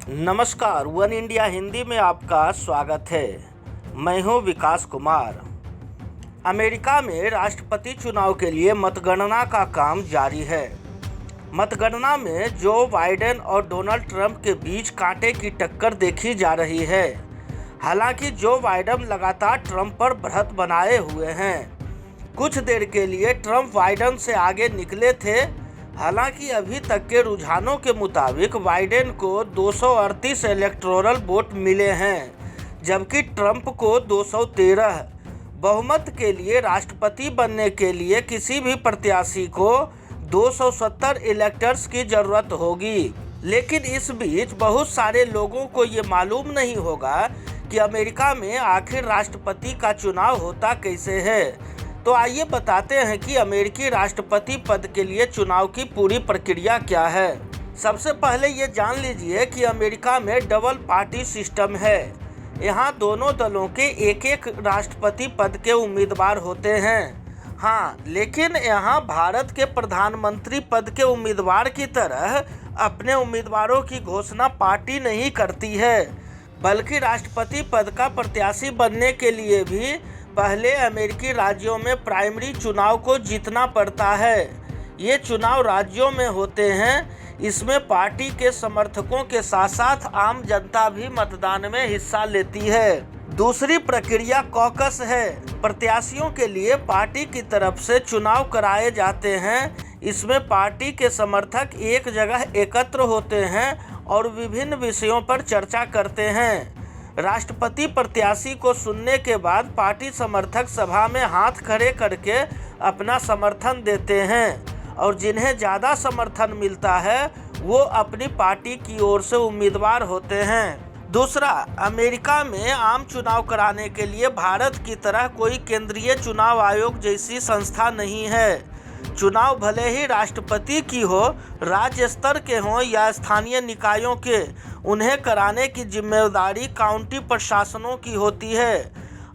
नमस्कार, one India Hindi में आपका स्वागत है। मैं हूं विकास कुमार। अमेरिका में राष्ट्रपति चुनाव के लिए मतगणना का काम जारी है। मतगणना में जो बाइडेन और डोनाल्ड ट्रंप के बीच कांटे की टक्कर देखी जा रही है। हालांकि जो बाइडेन लगातार ट्रंप पर बढ़त बनाए हुए हैं। कुछ देर के लिए ट्रंप बाइडेन से आगे निकले थे। हालांकि अभी तक के रुझानों के मुताबिक बाइडेन को 238 इलेक्टोरल वोट मिले हैं, जबकि ट्रंप को 213। बहुमत के लिए राष्ट्रपति बनने के लिए किसी भी प्रत्याशी को 270 इलेक्टर्स की ज़रूरत होगी। लेकिन इस बीच बहुत सारे लोगों को ये मालूम नहीं होगा कि अमेरिका में आखिर राष्ट्रपति का चुनाव होता कैसे है। तो आइए बताते हैं कि अमेरिकी राष्ट्रपति पद के लिए चुनाव की पूरी प्रक्रिया क्या है। सबसे पहले ये जान लीजिए कि अमेरिका में डबल पार्टी सिस्टम है। यहाँ दोनों दलों के एक एक राष्ट्रपति पद के उम्मीदवार होते हैं। हाँ, लेकिन यहाँ भारत के प्रधानमंत्री पद के उम्मीदवार की तरह अपने उम्मीदवारों की घोषणा पार्टी नहीं करती है, बल्कि राष्ट्रपति पद का प्रत्याशी बनने के लिए भी पहले अमेरिकी राज्यों में प्राइमरी चुनाव को जीतना पड़ता है। ये चुनाव राज्यों में होते हैं। इसमें पार्टी के समर्थकों के साथ साथ आम जनता भी मतदान में हिस्सा लेती है। दूसरी प्रक्रिया कॉकस है। प्रत्याशियों के लिए पार्टी की तरफ से चुनाव कराए जाते हैं। इसमें पार्टी के समर्थक एक जगह एकत्र होते हैं और विभिन्न विषयों पर चर्चा करते हैं। राष्ट्रपति प्रत्याशी को सुनने के बाद पार्टी समर्थक सभा में हाथ खड़े करके अपना समर्थन देते हैं और जिन्हें ज़्यादा समर्थन मिलता है वो अपनी पार्टी की ओर से उम्मीदवार होते हैं। दूसरा, अमेरिका में आम चुनाव कराने के लिए भारत की तरह कोई केंद्रीय चुनाव आयोग जैसी संस्था नहीं है। चुनाव भले ही राष्ट्रपति की हो, राज्य स्तर के हों या स्थानीय निकायों के, उन्हें कराने की जिम्मेदारी काउंटी प्रशासनों की होती है।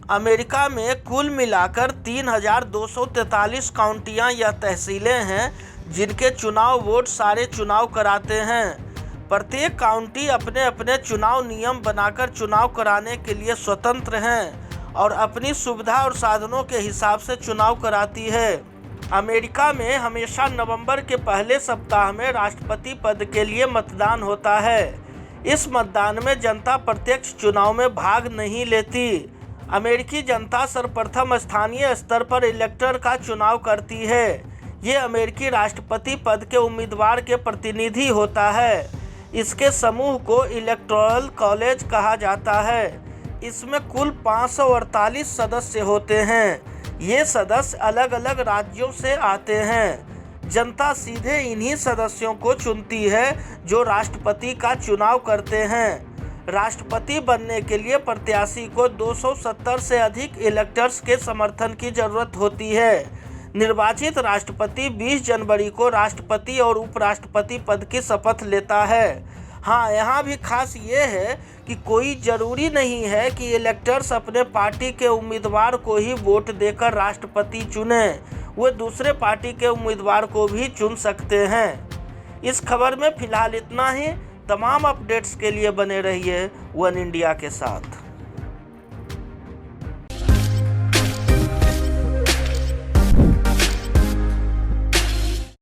अमेरिका में कुल मिलाकर 3243 काउंटियां या तहसीलें हैं जिनके चुनाव वोट सारे चुनाव कराते हैं। प्रत्येक काउंटी अपने अपने चुनाव नियम बनाकर चुनाव कराने के लिए स्वतंत्र हैं और अपनी सुविधा और साधनों के हिसाब से चुनाव कराती है। अमेरिका में हमेशा नवंबर के पहले सप्ताह में राष्ट्रपति पद के लिए मतदान होता है। इस मतदान में जनता प्रत्यक्ष चुनाव में भाग नहीं लेती। अमेरिकी जनता सर्वप्रथम स्थानीय स्तर पर इलेक्टर का चुनाव करती है। ये अमेरिकी राष्ट्रपति पद के उम्मीदवार के प्रतिनिधि होता है। इसके समूह को इलेक्टोरल कॉलेज कहा जाता है। इसमें कुल 548 सदस्य होते हैं। ये सदस्य अलग अलग राज्यों से आते हैं। जनता सीधे इन्हीं सदस्यों को चुनती है जो राष्ट्रपति का चुनाव करते हैं। राष्ट्रपति बनने के लिए प्रत्याशी को 270 से अधिक इलेक्टर्स के समर्थन की जरूरत होती है। निर्वाचित राष्ट्रपति 20 जनवरी को राष्ट्रपति और उपराष्ट्रपति पद की शपथ लेता है। हाँ, यहाँ भी खास ये है कि कोई ज़रूरी नहीं है कि इलेक्टर्स अपने पार्टी के उम्मीदवार को ही वोट देकर राष्ट्रपति चुने। वे दूसरे पार्टी के उम्मीदवार को भी चुन सकते हैं। इस खबर में फ़िलहाल इतना ही। तमाम अपडेट्स के लिए बने रहिए वन इंडिया के साथ।